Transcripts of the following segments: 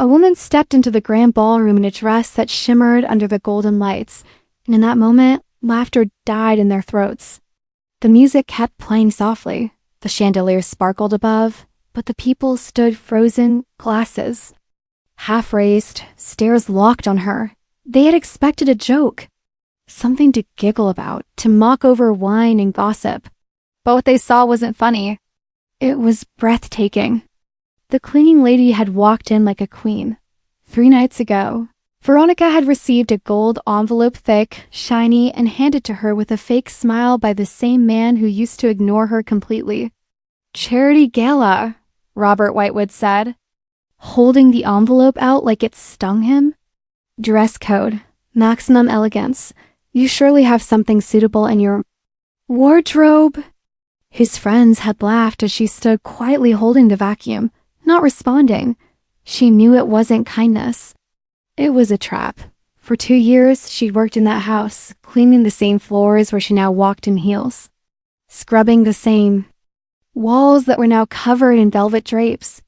A woman stepped into the grand ballroom in a dress that shimmered under the golden lights, and in that moment, laughter died in their throats. The music kept playing softly. The chandeliers sparkled above, but the people stood frozen, glasses half raised, stares locked on her. They had expected a joke, something to giggle about, to mock over wine and gossip. But what they saw wasn't funny. It was breathtaking. The cleaning lady had walked in like a queen. 3 nights ago, Veronica had received a gold envelope, thick, shiny, and handed to her with a fake smile by the same man who used to ignore her completely. "Charity Gala," Robert Whitewood said, holding the envelope out like it stung him. "Dress code, maximum elegance. You surely have something suitable in your wardrobe." His friends had laughed as she stood quietly holding the vacuum, not responding. She knew it wasn't kindness. It was a trap. For 2 years, she'd worked in that house, cleaning the same floors where she now walked in heels, scrubbing the same walls that were now covered in velvet drapes,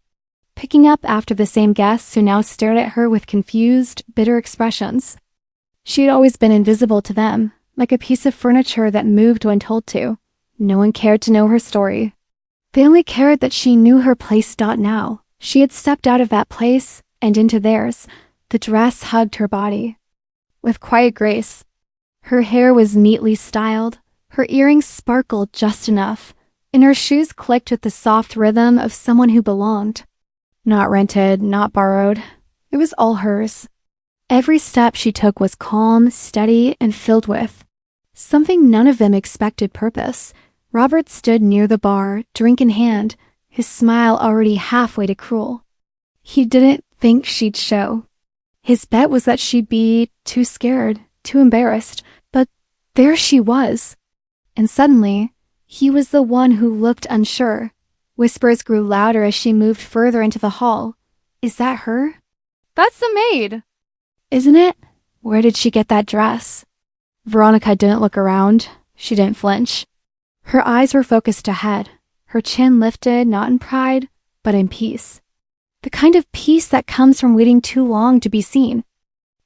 picking up after the same guests who now stared at her with confused, bitter expressions. She had always been invisible to them, like a piece of furniture that moved when told to. No one cared to know her story. They only cared that she knew her place. Now, she had stepped out of that place and into theirs. The dress hugged her body with quiet grace. Her hair was neatly styled, her earrings sparkled just enough, and her shoes clicked with the soft rhythm of someone who belonged. Not rented, not borrowed. It was all hers. Every step she took was calm, steady, and filled with something none of them expected: purpose. Robert stood near the bar, drink in hand, his smile already halfway to cruel. He didn't think she'd show. His bet was that she'd be too scared, too embarrassed, but there she was. And suddenly, he was the one who looked unsure. Whispers grew louder as she moved further into the hall. "Is that her?" "That's the maid." "Isn't it? Where did she get that dress?" Veronica didn't look around. She didn't flinch. Her eyes were focused ahead, her chin lifted, not in pride, but in peace. The kind of peace that comes from waiting too long to be seen.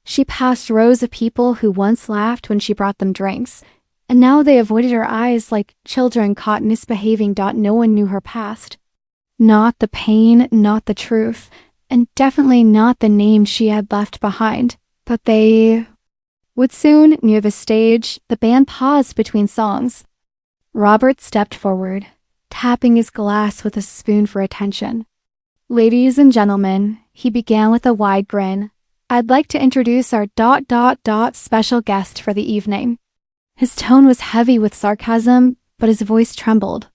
She passed rows of people who once laughed when she brought them drinks, and now they avoided her eyes like children caught misbehaving. No one knew her past. Not the pain, not the truth, and definitely not the name she had left behind. But they would soon. Near the stage, the band paused between songs. Robert stepped forward, tapping his glass with a spoon for attention. "Ladies and gentlemen," he began with a wide grin, "I'd like to introduce our ... special guest for the evening." His tone was heavy with sarcasm, but his voice trembled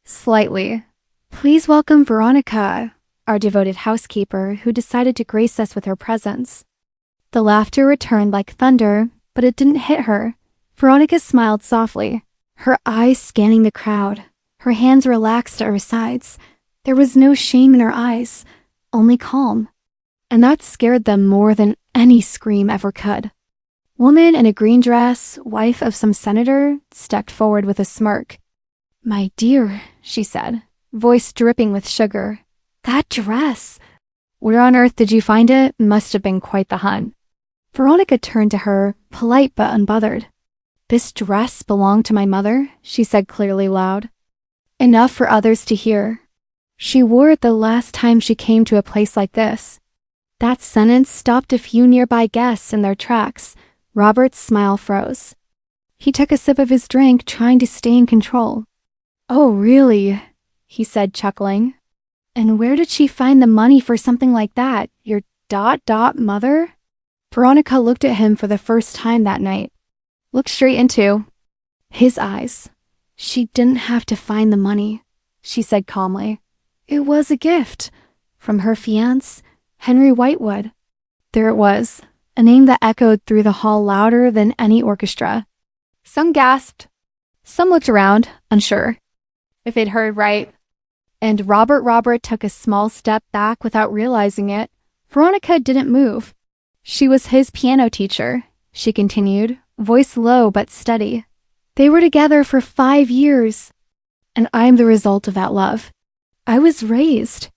slightly. "Please welcome Veronica, our devoted housekeeper, who decided to grace us with her presence." The laughter returned like thunder, but it didn't hit her. Veronica smiled softly, her eyes scanning the crowd, her hands relaxed at her sides. There was no shame in her eyes, only calm. And that scared them more than any scream ever could. Woman in a green dress, wife of some senator, stepped forward with a smirk. "My dear," she said, voice dripping with sugar. "That dress! Where on earth did you find it? Must have been quite the hunt." Veronica turned to her, polite but unbothered. "This dress belonged to my mother," she said clearly loud. Enough for others to hear. She wore it the last time she came to a place like this. That sentence stopped a few nearby guests in their tracks. Robert's smile froze. He took a sip of his drink, trying to stay in control. "Oh, really?" he said, chuckling. "And where did she find the money for something like that? Your ... mother?" Veronica looked at him for the first time that night. Looked straight into his eyes. "She didn't have to find the money," she said calmly. "It was a gift from her fiancé, Henry Whitewood." There it was, a name that echoed through the hall louder than any orchestra. Some gasped. Some looked around, unsure if they'd heard right. And Robert took a small step back without realizing it. Veronica didn't move. "She was his piano teacher," she continued, voice low but steady. "They were together for 5 years. And I'm the result of that love. I was raised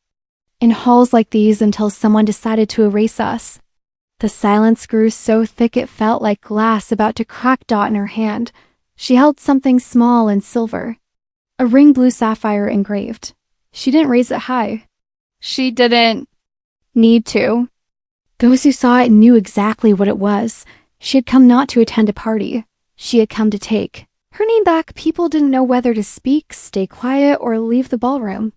in halls like these until someone decided to erase us. The silence grew so thick it felt like glass about to crack. Dot in her hand. She held something small and silver. A ring blue sapphire engraved. She didn't raise it high. She didn't need to. Those who saw it knew exactly what it was. She had come not to attend a party. She had come to take. Her name back, people didn't know whether to speak, stay quiet, or leave the ballroom.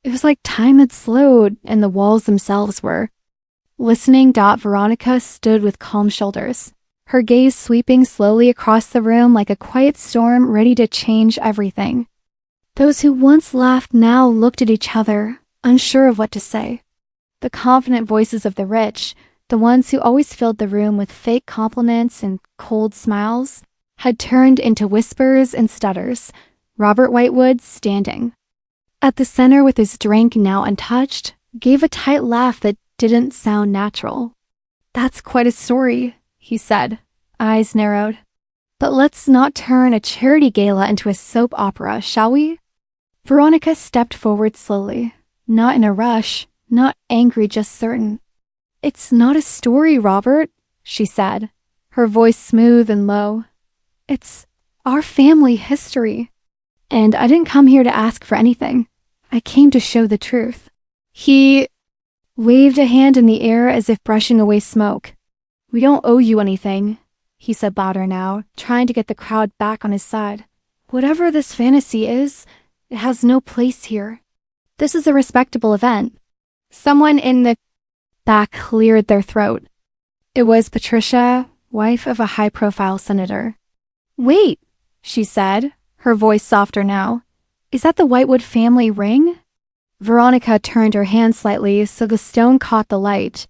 It was like time had slowed, and the walls themselves were. Listening. Veronica stood with calm shoulders, her gaze sweeping slowly across the room like a quiet storm ready to change everything. Those who once laughed now looked at each other, unsure of what to say. The confident voices of the rich, the ones who always filled the room with fake compliments and cold smiles, had turned into whispers and stutters. Robert Whitewood, standing at the center with his drink now untouched, gave a tight laugh that didn't sound natural. "That's quite a story," he said, eyes narrowed. "But let's not turn a charity gala into a soap opera, shall we?" Veronica stepped forward slowly, not in a rush, not angry, just certain. "It's not a story, Robert," she said, her voice smooth and low. "It's our family history. And I didn't come here to ask for anything. I came to show the truth." He waved a hand in the air as if brushing away smoke. "We don't owe you anything," he said louder now, trying to get the crowd back on his side. "Whatever this fantasy is, it has no place here. This is a respectable event." Someone in the back cleared their throat. It was Patricia, wife of a high-profile senator. "Wait," she said, her voice softer now. "Is that the Whitewood family ring?" Veronica turned her hand slightly so the stone caught the light.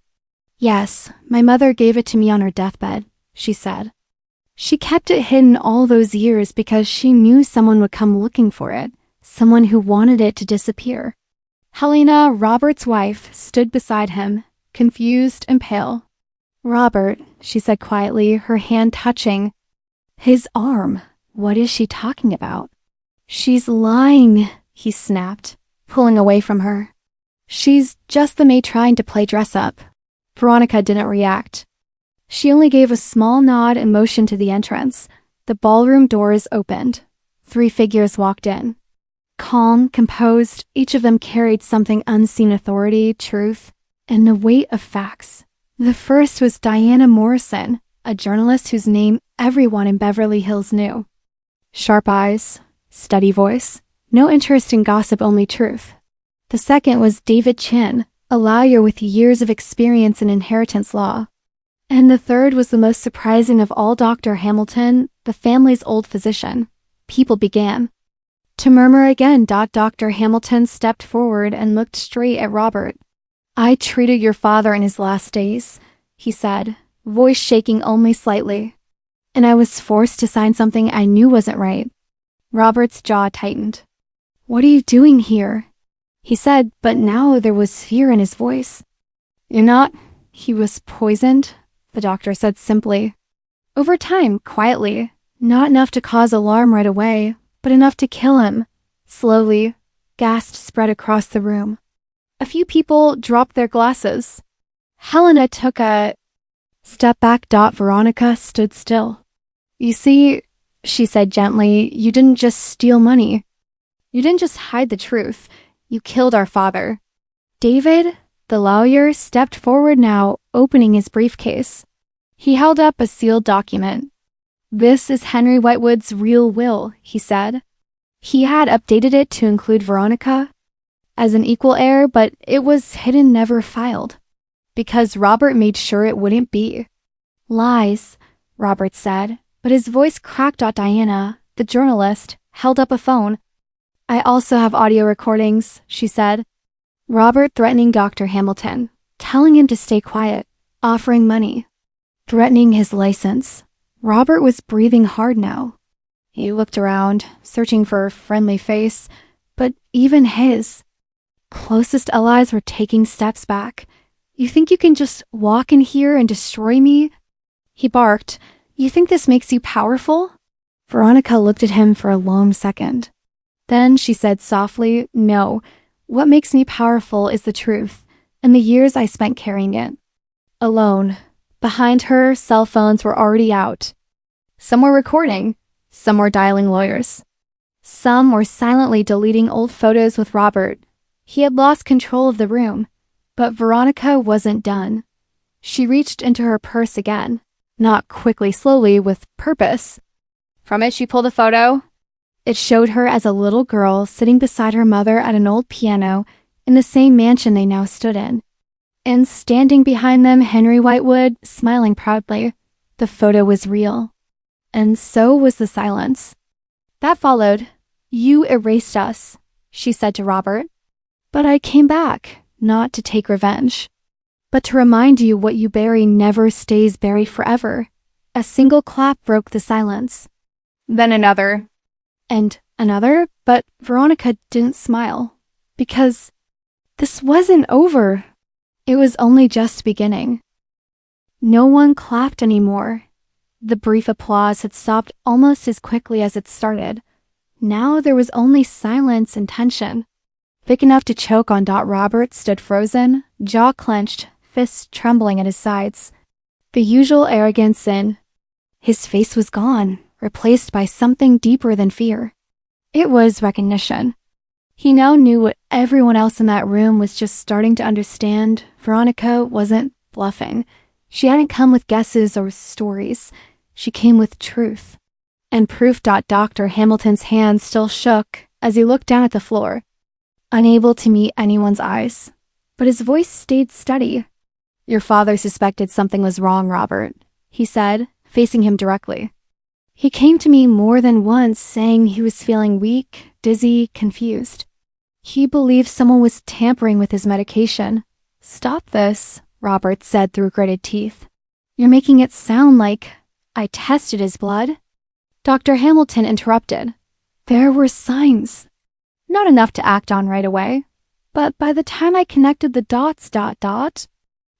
"Yes, my mother gave it to me on her deathbed," she said. "She kept it hidden all those years because she knew someone would come looking for it, someone who wanted it to disappear." Helena, Robert's wife, stood beside him, confused and pale. "Robert," she said quietly, her hand touching his arm. "What is she talking about?" "She's lying," he snapped, pulling away from her. "She's just the maid trying to play dress up." Veronica didn't react. She only gave a small nod and motioned to the entrance. The ballroom doors opened. 3 figures walked in. Calm, composed, each of them carried something: unseen authority, truth, and the weight of facts. The first was Diana Morrison, a journalist whose name everyone in Beverly Hills knew. Sharp eyes, steady voice, no interest in gossip, only truth. The second was David Chin, a lawyer with years of experience in inheritance law. And the third was the most surprising of all, Dr. Hamilton, the family's old physician. People began to murmur again. Dr. Hamilton stepped forward and looked straight at Robert. "I treated your father in his last days," he said, voice shaking only slightly. "And I was forced to sign something I knew wasn't right." Robert's jaw tightened. "What are you doing here?" he said, but now there was fear in his voice. "You're not—" "He was poisoned," the doctor said simply. "Over time, quietly. Not enough to cause alarm right away, but enough to kill him. Slowly, gasps spread across the room. A few people dropped their glasses. Helena took a step back. Veronica stood still. "You see," she said gently, "you didn't just steal money. You didn't just hide the truth. You killed our father." David, the lawyer, stepped forward now, opening his briefcase. He held up a sealed document. "This is Henry Whitewood's real will," he said. He had updated it to include Veronica as an equal heir, but it was hidden, never filed, because Robert made sure it wouldn't be. "Lies," Robert said, but his voice cracked. Diana, the journalist, held up a phone. "I also have audio recordings," she said. Robert threatening Dr. Hamilton, telling him to stay quiet, offering money, threatening his license. Robert was breathing hard now. He looked around, searching for a friendly face, but even his closest allies were taking steps back. "You think you can just walk in here and destroy me?" he barked. "You think this makes you powerful?" Veronica looked at him for a long second. Then she said softly, "No, What makes me powerful is the truth, and the years I spent carrying it. Alone. Behind her, cell phones were already out. Some were recording, some were dialing lawyers. Some were silently deleting old photos with Robert. He had lost control of the room, but Veronica wasn't done. She reached into her purse again, not quickly, slowly, with purpose. From it, she pulled a photo. It showed her as a little girl sitting beside her mother at an old piano in the same mansion they now stood in. And standing behind them, Henry Whitewood, smiling proudly. The photo was real. And so was the silence. That followed. You erased us, she said to Robert. But I came back, not to take revenge, but to remind you what you bury never stays buried forever. A single clap broke the silence. Then another. And another, but Veronica didn't smile. Because this wasn't over. It was only just beginning. No one clapped anymore. The brief applause had stopped almost as quickly as it started. Now there was only silence and tension. Thick enough to choke on. Robert stood frozen, jaw clenched, fists trembling at his sides. The usual arrogance in his face was gone, replaced by something deeper than fear. It was recognition. He now knew what everyone else in that room was just starting to understand. Veronica wasn't bluffing. She hadn't come with guesses or stories. She came with truth. And proof. Dr. Hamilton's hand still shook as he looked down at the floor, unable to meet anyone's eyes. But his voice stayed steady. Your father suspected something was wrong, Robert, he said, facing him directly. He came to me more than once saying he was feeling weak, dizzy, confused. He believed someone was tampering with his medication. Stop this, Robert said through gritted teeth. You're making it sound like I tested his blood. Dr. Hamilton interrupted. There were signs. Not enough to act on right away. But by the time I connected the dots,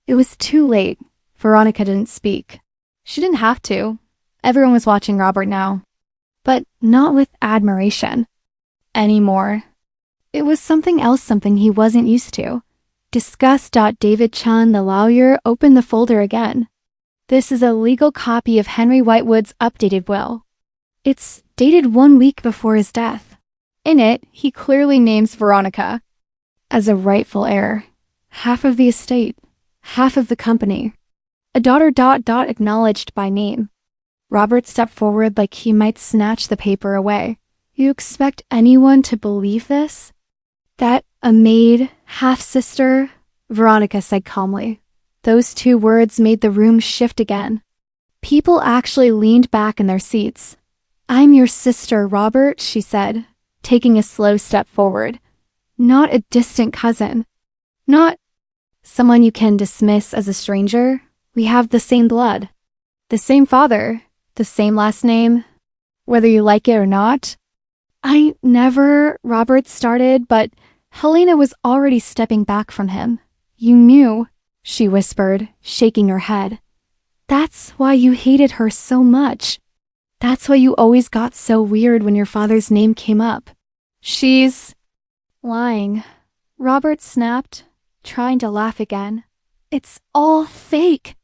it was too late. Veronica didn't speak. She didn't have to. Everyone was watching Robert now. But not with admiration. Anymore. It was something else, something he wasn't used to. Disgust. David Chun, the lawyer, opened the folder again. This is a legal copy of Henry Whitewood's updated will. It's dated 1 week before his death. In it, he clearly names Veronica as a rightful heir. Half of the estate, half of the company. A daughter. Acknowledged by name. Robert stepped forward like he might snatch the paper away. You expect anyone to believe this? That a maid, half-sister? Veronica said calmly. Those 2 words made the room shift again. People actually leaned back in their seats. I'm your sister, Robert, she said, taking a slow step forward. Not a distant cousin. Not someone you can dismiss as a stranger. We have the same blood. The same father. The same last name. Whether you like it or not. I never, Robert started, but Helena was already stepping back from him. You knew, she whispered, shaking her head. That's why you hated her so much. That's why you always got so weird when your father's name came up. She's lying. Robert snapped, trying to laugh again. It's all fake.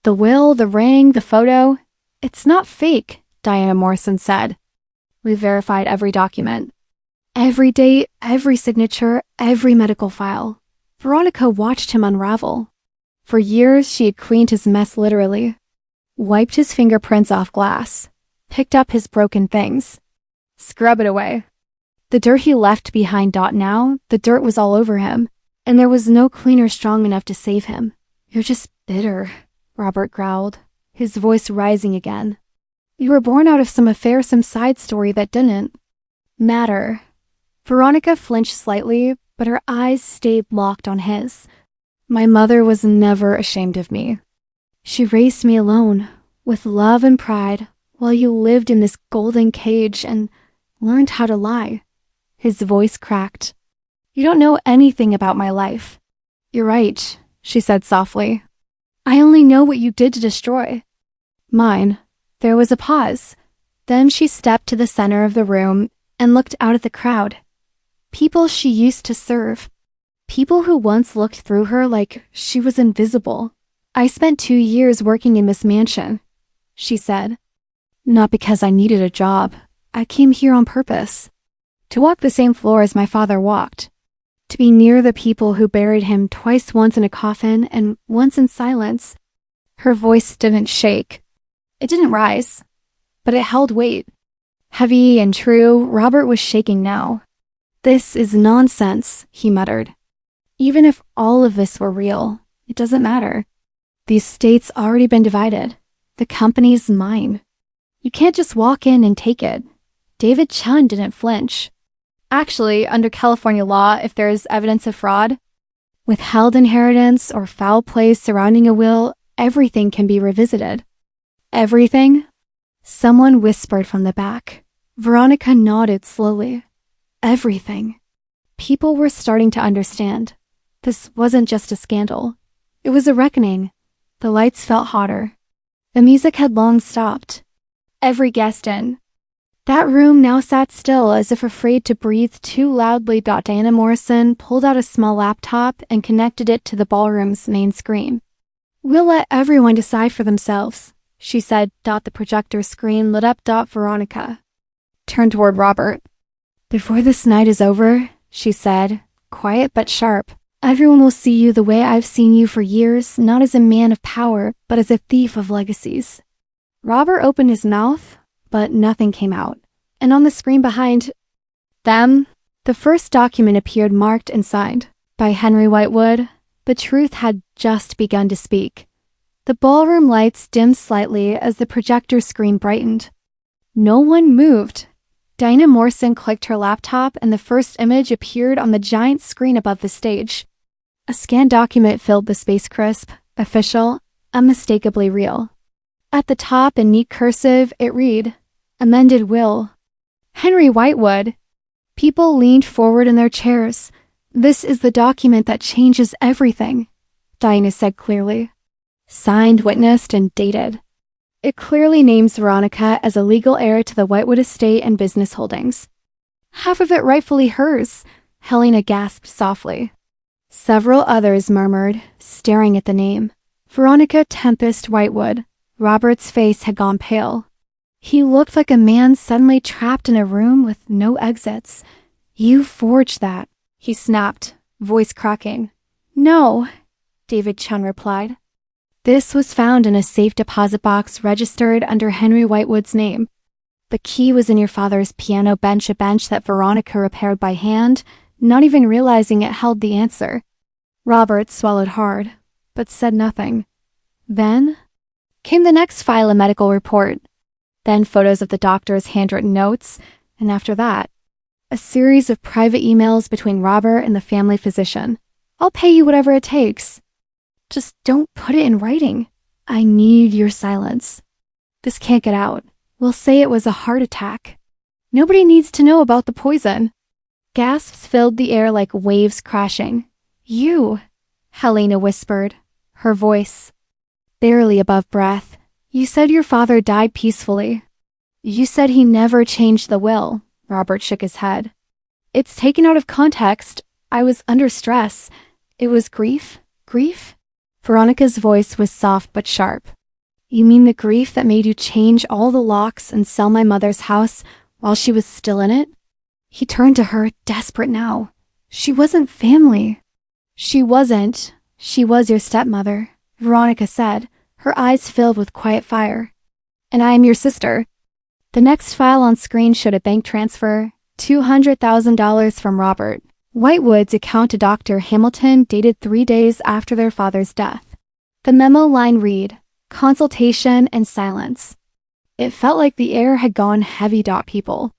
The will, the ring, the photo. It's not fake, Diana Morrison said. We verified every document. Every date, every signature, every medical file. Veronica watched him unravel. For years, she had cleaned his mess literally. Wiped his fingerprints off glass. Picked up his broken things. Scrub it away. The dirt he left behind. Now, the dirt was all over him, and there was no cleaner strong enough to save him. You're just bitter, Robert growled, his voice rising again. You were born out of some affair, some side story that didn't matter. Veronica flinched slightly, but her eyes stayed locked on his. My mother was never ashamed of me. She raised me alone, with love and pride, while you lived in this golden cage and learned how to lie. His voice cracked. You don't know anything about my life. You're right, she said softly. I only know what you did to destroy mine. There was a pause. Then she stepped to the center of the room and looked out at the crowd. People she used to serve. People who once looked through her like she was invisible. I spent 2 years working in this mansion, she said. Not because I needed a job. I came here on purpose. To walk the same floor as my father walked. To be near the people who buried him twice, once in a coffin and once in silence. Her voice didn't shake. It didn't rise, but it held weight. Heavy and true, Robert was shaking now. This is nonsense, he muttered. Even if all of this were real, it doesn't matter. The estate's already been divided. The company's mine. You can't just walk in and take it. David Chun didn't flinch. Actually, under California law, if there is evidence of fraud, withheld inheritance, or foul play surrounding a will, everything can be revisited. Everything? Someone whispered from the back. Veronica nodded slowly. Everything. People were starting to understand. This wasn't just a scandal. It was a reckoning. The lights felt hotter. The music had long stopped. Every guest in. That room now sat still, as if afraid to breathe too loudly. Diana Morrison pulled out a small laptop and connected it to the ballroom's main screen. We'll let everyone decide for themselves, she said. The projector screen lit up. Veronica turned toward Robert. Before this night is over, she said, quiet but sharp, everyone will see you the way I've seen you for years, not as a man of power, but as a thief of legacies. Robert opened his mouth, but nothing came out. And on the screen behind them, the first document appeared, marked and signed by Henry Whitewood. The truth had just begun to speak. The ballroom lights dimmed slightly as the projector screen brightened. No one moved. Diana Morrison clicked her laptop and the first image appeared on the giant screen above the stage. A scanned document filled the space, crisp, official, unmistakably real. At the top, in neat cursive, it read, Amended Will. Henry Whitewood. People leaned forward in their chairs. This is the document that changes everything, Diana said clearly. Signed, witnessed, and dated. It clearly names Veronica as a legal heir to the Whitewood estate and business holdings. Half of it rightfully hers, Helena gasped softly. Several others murmured, staring at the name. Veronica Tempest Whitewood. Robert's face had gone pale. He looked like a man suddenly trapped in a room with no exits. You forged that, he snapped, voice cracking. No, David Chun replied. This was found in a safe deposit box registered under Henry Whitewood's name. The key was in your father's piano bench, a bench that Veronica repaired by hand, not even realizing it held the answer. Robert swallowed hard, but said nothing. Then came the next file, a medical report. Then photos of the doctor's handwritten notes, and after that, a series of private emails between Robert and the family physician. I'll pay you whatever it takes. Just don't put it in writing. I need your silence. This can't get out. We'll say it was a heart attack. Nobody needs to know about the poison. Gasps filled the air like waves crashing. You, Helena whispered, her voice barely above breath. You said your father died peacefully. You said he never changed the will. Robert shook his head. It's taken out of context. I was under stress. It was grief? Grief? Veronica's voice was soft but sharp. You mean the grief that made you change all the locks and sell my mother's house while she was still in it? He turned to her, desperate now. She wasn't family. She wasn't. She was your stepmother, Veronica said, her eyes filled with quiet fire. And I am your sister. The next file on screen showed a bank transfer, $200,000 from Robert Whitewood's account to Dr. Hamilton, dated 3 days after their father's death. The memo line read, consultation and silence. It felt like the air had gone heavy. People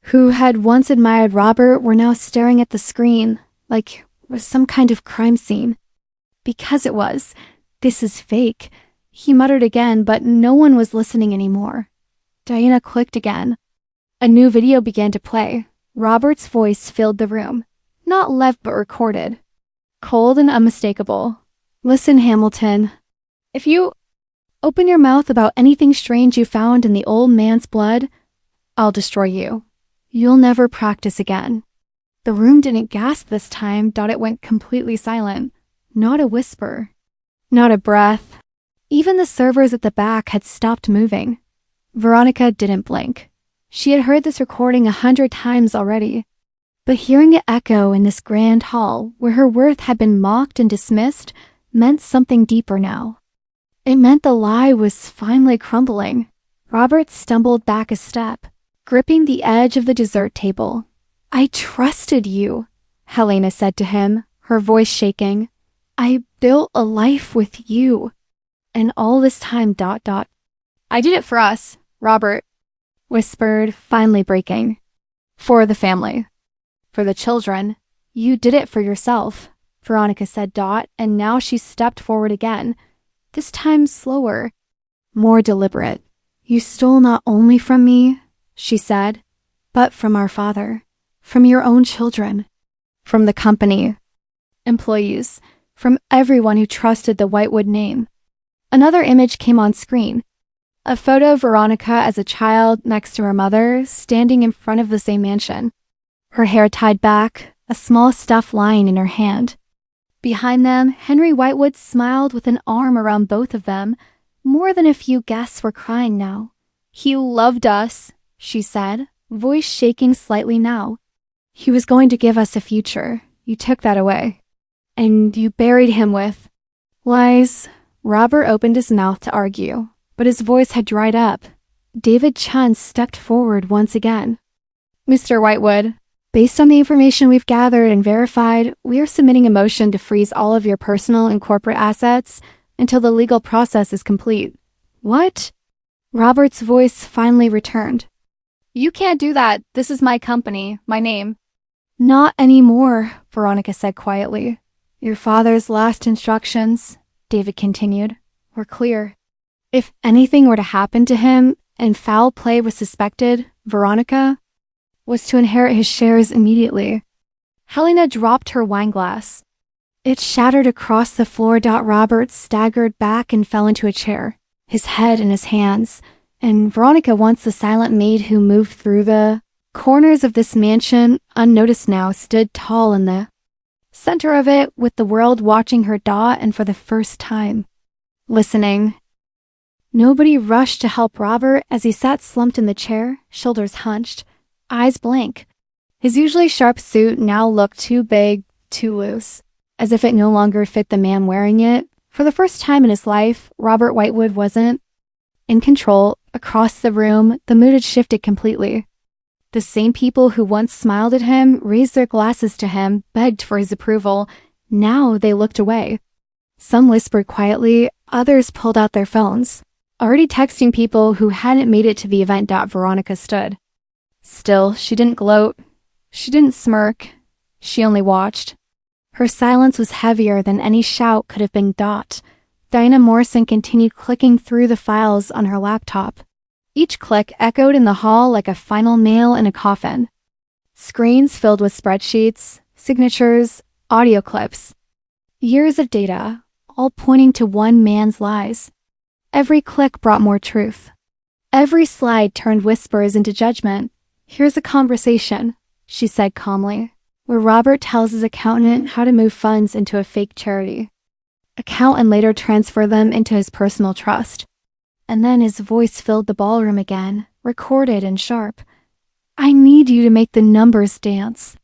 who had once admired Robert were now staring at the screen like it was some kind of crime scene. Because it was. This is fake, he muttered again, but no one was listening anymore. Diana clicked again. A new video began to play. Robert's voice filled the room. Not live but recorded. Cold and unmistakable. Listen, Hamilton. If you open your mouth about anything strange you found in the old man's blood, I'll destroy you. You'll never practice again. The room didn't gasp this time. It went completely silent. Not a whisper. Not a breath. Even the servers at the back had stopped moving. Veronica didn't blink. She had heard this recording 100 times already. But hearing it echo in this grand hall, where her worth had been mocked and dismissed, meant something deeper now. It meant the lie was finally crumbling. Robert stumbled back a step, gripping the edge of the dessert table. "I trusted you," Helena said to him, her voice shaking. "I built a life with you. And all this time, ... I did it for us," Robert whispered, finally breaking. "For the family. For the children. You did it for yourself," Veronica said, ... and now she stepped forward again, this time slower, more deliberate. "You stole not only from me," she said, "but from our father, from your own children, from the company, employees, from everyone who trusted the Whitewood name." Another image came on screen. A photo of Veronica as a child next to her mother, standing in front of the same mansion. Her hair tied back, a small stuffed lion in her hand. Behind them, Henry Whitewood smiled with an arm around both of them. More than a few guests were crying now. "He loved us," she said, voice shaking slightly now. "He was going to give us a future. You took that away. And you buried him with lies." Robert opened his mouth to argue, but his voice had dried up. David Chun stepped forward once again. "Mr. Whitewood, based on the information we've gathered and verified, we are submitting a motion to freeze all of your personal and corporate assets until the legal process is complete." "What?" Robert's voice finally returned. "You can't do that. This is my company, my name." "Not anymore," Veronica said quietly. "Your father's last instructions," David continued, "were clear. If anything were to happen to him and foul play was suspected, Veronica was to inherit his shares immediately." Helena dropped her wineglass. It shattered across the floor. Robert staggered back and fell into a chair, his head in his hands, and Veronica, once the silent maid who moved through the corners of this mansion, unnoticed now, stood tall in the center of it, with the world watching her, and for the first time, listening. Nobody rushed to help Robert as he sat slumped in the chair, shoulders hunched, eyes blank. His usually sharp suit now looked too big, too loose, as if it no longer fit the man wearing it. For the first time in his life, Robert Whitewood wasn't in control. Across the room, the mood had shifted completely. The same people who once smiled at him, raised their glasses to him, begged for his approval. Now they looked away. Some whispered quietly, others pulled out their phones, already texting people who hadn't made it to the event. Veronica stood still. She didn't gloat. She didn't smirk. She only watched. Her silence was heavier than any shout could have been. Diana Morrison continued clicking through the files on her laptop. Each click echoed in the hall like a final nail in a coffin. Screens filled with spreadsheets, signatures, audio clips. Years of data, all pointing to one man's lies. Every click brought more truth. Every slide turned whispers into judgment. "Here's a conversation," she said calmly, "where Robert tells his accountant how to move funds into a fake charity. Account and later transfer them into his personal trust." And then his voice filled the ballroom again, recorded and sharp. "I need you to make the numbers dance.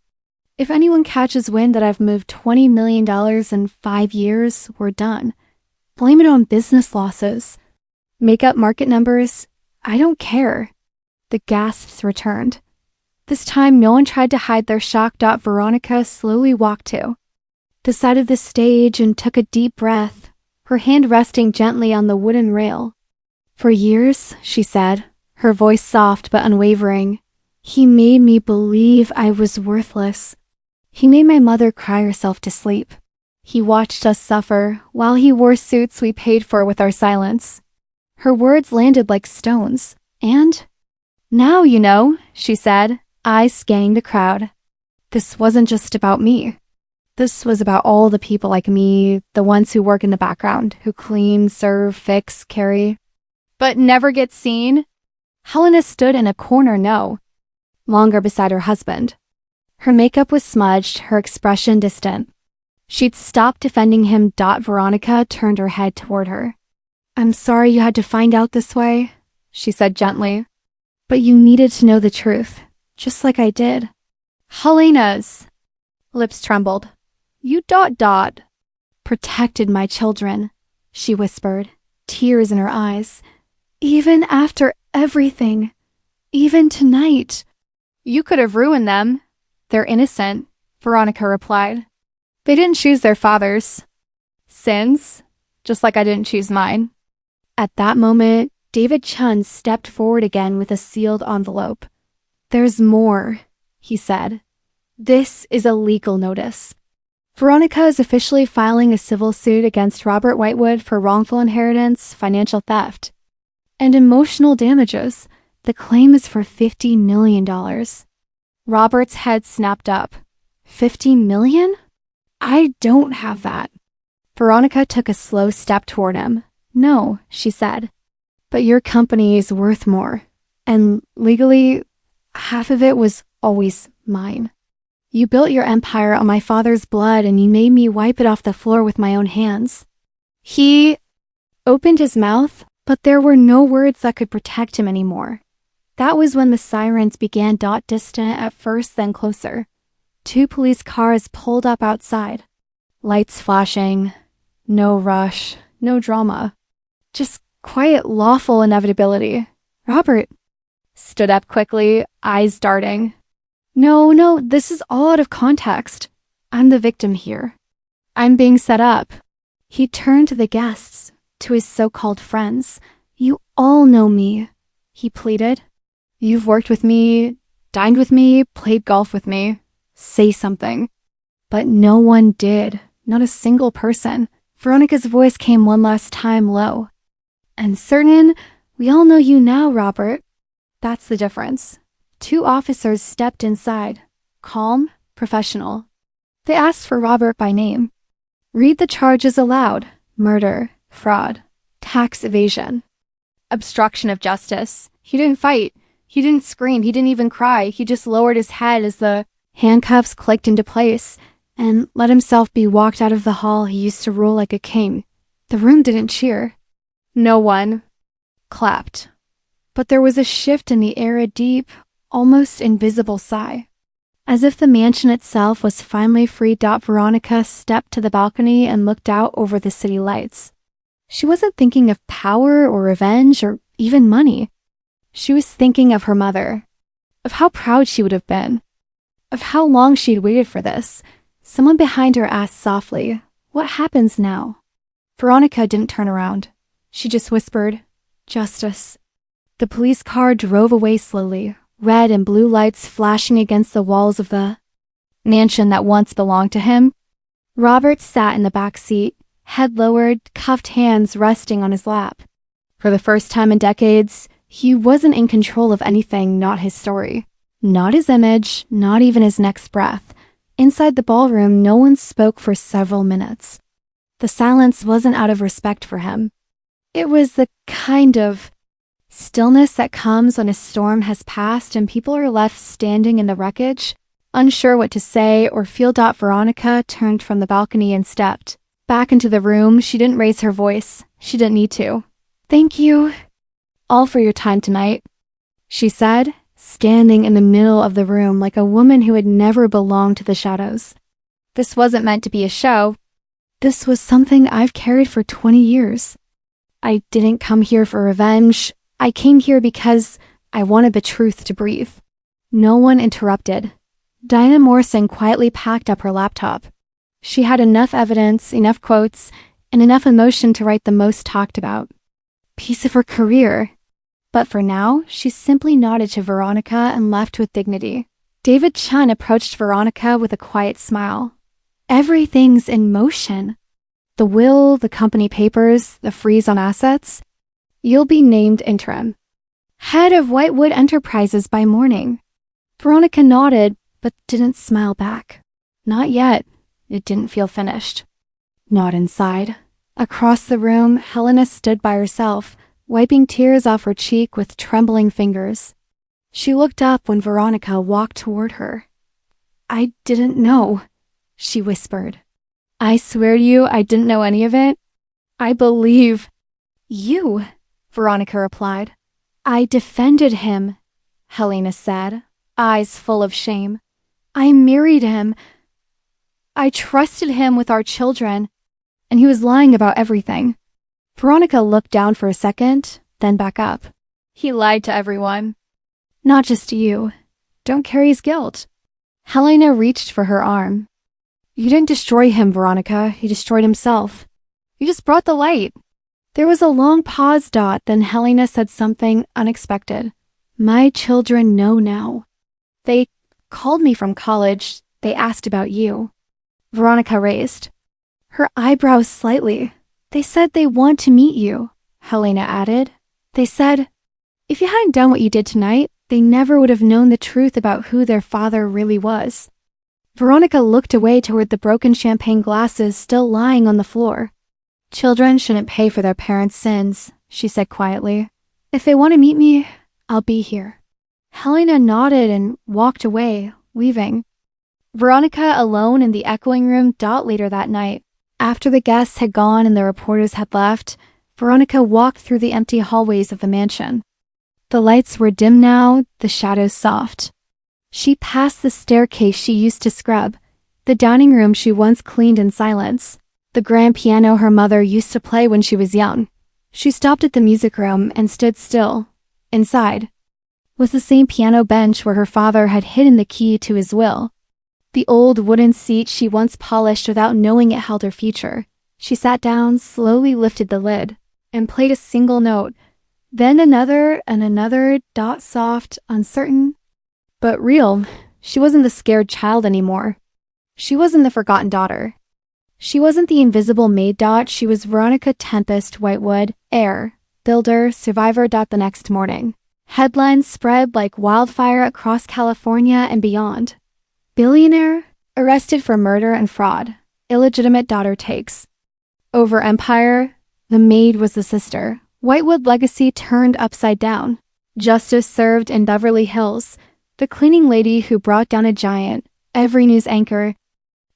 If anyone catches wind that I've moved $20 million in 5 years, we're done. Blame it on business losses. Make up market numbers. I don't care." The gasps returned. This time, no one tried to hide their shock. Veronica slowly walked to the side of the stage and took a deep breath, her hand resting gently on the wooden rail. "For years," she said, her voice soft but unwavering, "he made me believe I was worthless. He made my mother cry herself to sleep. He watched us suffer while he wore suits we paid for with our silence." Her words landed like stones. "And now you know," she said, eyes scanning the crowd. "This wasn't just about me. This was about all the people like me, the ones who work in the background, who clean, serve, fix, carry, but never get seen." Helena stood in a corner, longer beside her husband. Her makeup was smudged, her expression distant. She'd stopped defending him. Veronica turned her head toward her. "I'm sorry you had to find out this way," she said gently. "But you needed to know the truth, just like I did." Helena's lips trembled. "You ... protected my children," she whispered, tears in her eyes. "Even after everything. Even tonight." "You could have ruined them. They're innocent," Veronica replied. "They didn't choose their father's sins, just like I didn't choose mine." At that moment, David Chun stepped forward again with a sealed envelope. "There's more," he said. "This is a legal notice. Veronica is officially filing a civil suit against Robert Whitewood for wrongful inheritance, financial theft, and emotional damages. The claim is for $50 million. Robert's head snapped up. $50 million? I don't have that. Veronica took a slow step toward him. "No," she said, "but your company is worth more, and legally, half of it was always mine. You built your empire on my father's blood, and you made me wipe it off the floor with my own hands." He opened his mouth, but there were no words that could protect him anymore. That was when the sirens began. Distant at first, then closer. 2 police cars pulled up outside. Lights flashing. No rush, no drama. Just quiet, lawful inevitability. Robert stood up quickly, eyes darting. No, this is all out of context. I'm the victim here. I'm being set up." He turned to the guests, to his so-called friends. "You all know me," he pleaded. "You've worked with me, dined with me, played golf with me. Say something." But no one did, not a single person. Veronica's voice came one last time low. "And certain, we all know you now, Robert." That's the difference. 2 officers stepped inside, calm, professional. They asked for Robert by name. "Read the charges aloud. Murder, fraud, tax evasion, obstruction of justice." He didn't fight. He didn't scream. He didn't even cry. He just lowered his head as the handcuffs clicked into place and let himself be walked out of the hall he used to rule like a king. The room didn't cheer. No one clapped. But there was a shift in the air, a deep, almost invisible sigh. As if the mansion itself was finally free. Veronica stepped to the balcony and looked out over the city lights. She wasn't thinking of power or revenge or even money. She was thinking of her mother, of how proud she would have been, of how long she'd waited for this. Someone behind her asked softly, "What happens now?" Veronica didn't turn around. She just whispered, "Justice." The police car drove away slowly, red and blue lights flashing against the walls of the mansion that once belonged to him. Robert sat in the back seat, head lowered, cuffed hands resting on his lap. For the first time in decades, he wasn't in control of anything, not his story, not his image, not even his next breath. Inside the ballroom, no one spoke for several minutes. The silence wasn't out of respect for him. It was the kind of stillness that comes when a storm has passed and people are left standing in the wreckage, unsure what to say or feel. Veronica turned from the balcony and stepped back into the room. She didn't raise her voice. She didn't need to. "Thank you all for your time tonight," she said, standing in the middle of the room like a woman who had never belonged to the shadows. "This wasn't meant to be a show. This was something I've carried for 20 years. I didn't come here for revenge. I came here because I wanted the truth to breathe." No one interrupted. Diana Morrison quietly packed up her laptop. She had enough evidence, enough quotes, and enough emotion to write the most talked about piece of her career. But for now, she simply nodded to Veronica and left with dignity. David Chun approached Veronica with a quiet smile. "Everything's in motion. The will, the company papers, the freeze on assets. You'll be named interim head of Whitewood Enterprises by morning." Veronica nodded, but didn't smile back. Not yet. It didn't feel finished. Not inside. Across the room, Helena stood by herself, wiping tears off her cheek with trembling fingers. She looked up when Veronica walked toward her. I didn't know, she whispered. I swear to you, I didn't know any of it. I believe you, Veronica replied. I defended him, Helena said, eyes full of shame. I married him. I trusted him with our children, and he was lying about everything. Veronica looked down for a second, then back up. He lied to everyone. Not just to you. Don't carry his guilt. Helena reached for her arm. You didn't destroy him, Veronica. He destroyed himself. You just brought the light. There was a long pause, Dot, then Helena said something unexpected. My children know now. They called me from college. They asked about you. Veronica raised her eyebrows slightly. They said they want to meet you, Helena added. They said, if you hadn't done what you did tonight, they never would have known the truth about who their father really was. Veronica looked away toward the broken champagne glasses still lying on the floor. Children shouldn't pay for their parents' sins, she said quietly. If they want to meet me, I'll be here. Helena nodded and walked away, leaving. Veronica alone in the echoing room. Dot later that night. After the guests had gone and the reporters had left, Veronica walked through the empty hallways of the mansion. The lights were dim now, the shadows soft. She passed the staircase she used to scrub, the dining room she once cleaned in silence, the grand piano her mother used to play when she was young. She stopped at the music room and stood still. Inside was the same piano bench where her father had hidden the key to his will. The old wooden seat she once polished without knowing it held her future. She sat down, slowly lifted the lid, and played a single note. Then another and another, Dot soft, uncertain, but real. She wasn't the scared child anymore. She wasn't the forgotten daughter. She wasn't the invisible maid. Dot. She was Veronica Tempest Whitewood, heir, builder, survivor. Dot. The next morning, headlines spread like wildfire across California and beyond. Billionaire, arrested for murder and fraud. Illegitimate daughter takes over empire. The maid was the sister. Whitewood legacy turned upside down. Justice served in Beverly Hills. The cleaning lady who brought down a giant. Every news anchor,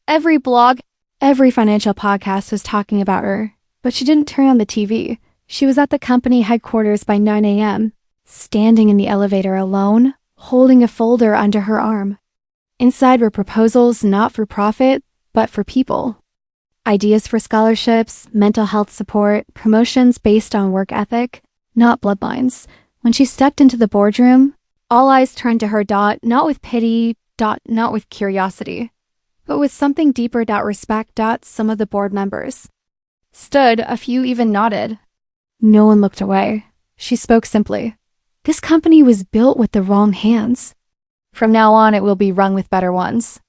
every blog, every financial podcast was talking about her. But she didn't turn on the TV. She was at the company headquarters by 9 a.m., standing in the elevator alone, holding a folder under her arm. Inside were proposals not for profit, but for people. Ideas for scholarships, mental health support, promotions based on work ethic, not bloodlines. When she stepped into the boardroom, all eyes turned to her. Dot, not with pity, Dot, not with curiosity, but with something deeper. Dot, respect. Dot, some of the board members stood, a few even nodded. No one looked away. She spoke simply. This company was built with the wrong hands. From now on, it will be run with better ones.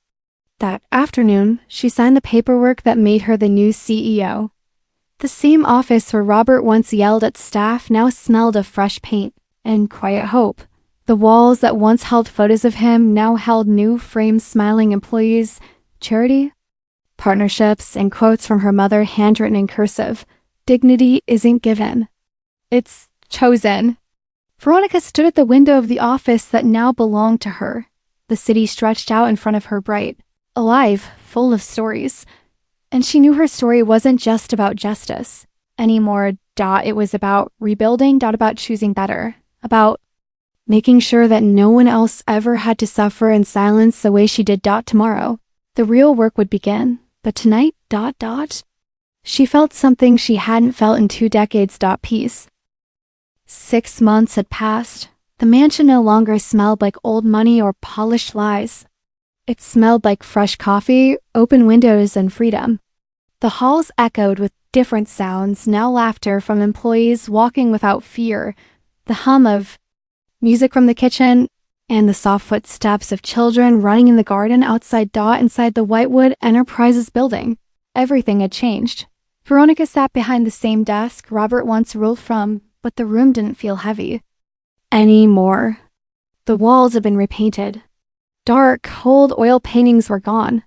That afternoon, she signed the paperwork that made her the new CEO. The same office where Robert once yelled at staff now smelled of fresh paint and quiet hope. The walls that once held photos of him now held new framed smiling employees, charity, partnerships, and quotes from her mother handwritten in cursive. Dignity isn't given. It's chosen. Veronica stood at the window of the office that now belonged to her. The city stretched out in front of her bright, alive, full of stories. And she knew her story wasn't just about justice anymore. Dot, it was about rebuilding. Dot, about choosing better. About making sure that no one else ever had to suffer in silence the way she did. Dot, tomorrow, the real work would begin. But tonight, Dot, Dot, she felt something she hadn't felt in 2 decades. Dot, peace. 6 months had passed. The mansion no longer smelled like old money or polished lies. It smelled like fresh coffee, open windows, and freedom. The halls echoed with different sounds, now laughter from employees walking without fear, the hum of music from the kitchen, and the soft footsteps of children running in the garden outside. Dot, inside the Whitewood Enterprises building. Everything had changed. Veronica sat behind the same desk Robert once ruled from, but the room didn't feel heavy anymore. The walls had been repainted. Dark, old oil paintings were gone.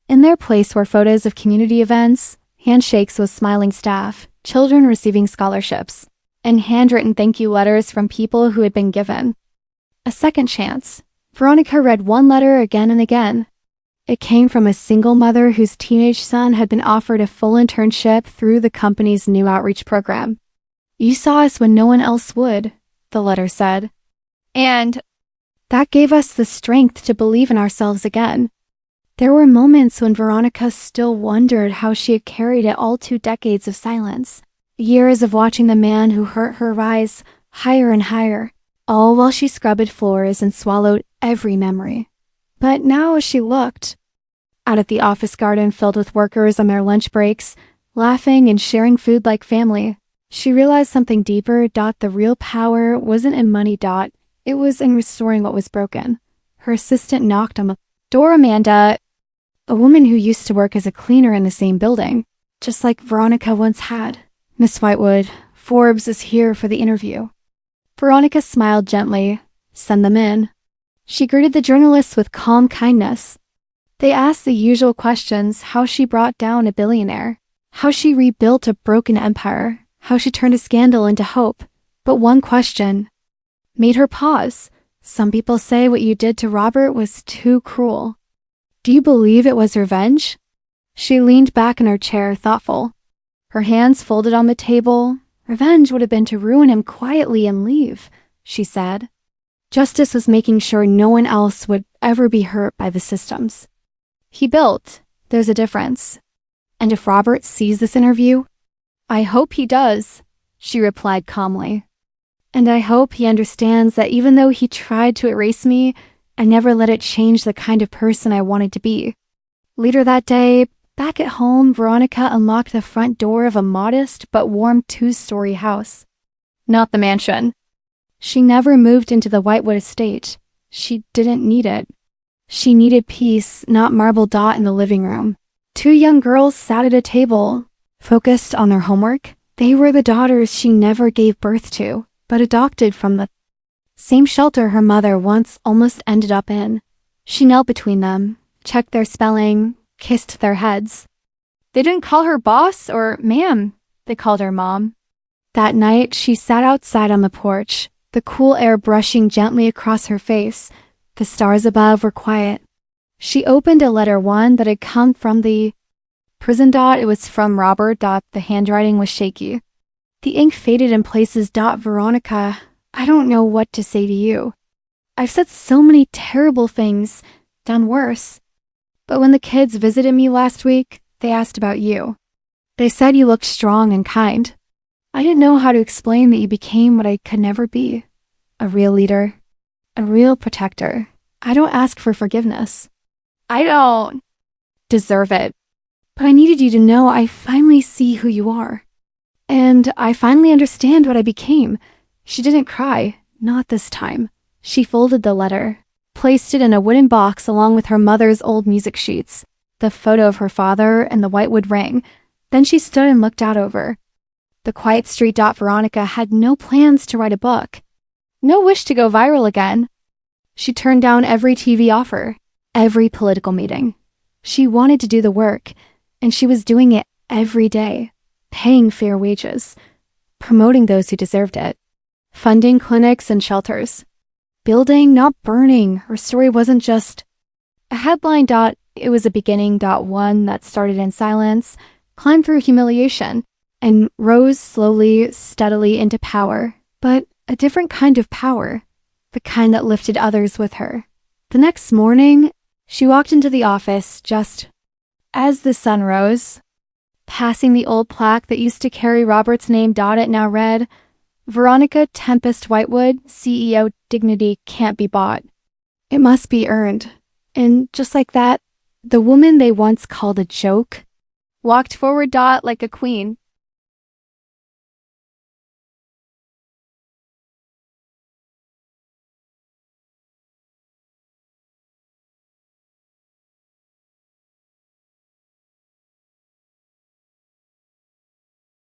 In their place were photos of community events, handshakes with smiling staff, children receiving scholarships, and handwritten thank you letters from people who had been given a second chance. Veronica read one letter again and again. It came from a single mother whose teenage son had been offered a full internship through the company's new outreach program. "You saw us when no one else would," the letter said. "And that gave us the strength to believe in ourselves again." There were moments when Veronica still wondered how she had carried it all 2 decades of silence. Years of watching the man who hurt her rise higher and higher, all while she scrubbed floors and swallowed every memory. But now as she looked out at the office garden filled with workers on their lunch breaks, laughing and sharing food like family, she realized something deeper. The real power wasn't in money. It was in restoring what was broken. Her assistant knocked on the door. Amanda, a woman who used to work as a cleaner in the same building, just like Veronica once had. "Miss Whitewood, Forbes is here for the interview." Veronica smiled gently. "Send them in." She greeted the journalists with calm kindness. They asked the usual questions: how she brought down a billionaire, how she rebuilt a broken empire, how she turned a scandal into hope. But one question made her pause. "Some people say what you did to Robert was too cruel. Do you believe it was revenge?" She leaned back in her chair, thoughtful, her hands folded on the table. "Revenge would have been to ruin him quietly and leave," she said. "Justice was making sure no one else would ever be hurt by the systems he built. There's a difference. And if Robert sees this interview, I hope he does," she replied calmly. "And I hope he understands that even though he tried to erase me, I never let it change the kind of person I wanted to be." Later that day, back at home, Veronica unlocked the front door of a modest but warm 2-story house. Not the mansion. She never moved into the Whitewood estate. She didn't need it. She needed peace, not marble in the living room. 2 young girls sat at a table, focused on their homework. They were the daughters she never gave birth to, but adopted from the same shelter her mother once almost ended up in. She knelt between them, checked their spelling, kissed their heads. They didn't call her boss or ma'am. They called her mom. That night, she sat outside on the porch, the cool air brushing gently across her face. The stars above were quiet. She opened a letter, one that had come from the prison. It was from Robert. The handwriting was shaky. The ink faded in places. "Veronica, I don't know what to say to you. I've said so many terrible things, done worse. But when the kids visited me last week, they asked about you. They said you looked strong and kind. I didn't know how to explain that you became what I could never be. A real leader. A real protector. I don't ask for forgiveness. I don't deserve it. But I needed you to know I finally see who you are. And I finally understand what I became." She didn't cry. Not this time. She folded the letter, placed it in a wooden box along with her mother's old music sheets, the photo of her father, and the Whitewood ring. Then she stood and looked out over the quiet street. Veronica had no plans to write a book. No wish to go viral again. She turned down every TV offer, every political meeting. She wanted to do the work, and she was doing it every day, paying fair wages, promoting those who deserved it, funding clinics and shelters, building, not burning. Her story wasn't just a headline. It was a beginning. One that started in silence, climbed through humiliation, and rose slowly, steadily into power. But a different kind of power, the kind that lifted others with her. The next morning, she walked into the office just as the sun rose, passing the old plaque that used to carry Robert's name. It now read, "Veronica Tempest Whitewood, CEO. Dignity can't be bought. It must be earned." And just like that, the woman they once called a joke walked forward. Like a queen.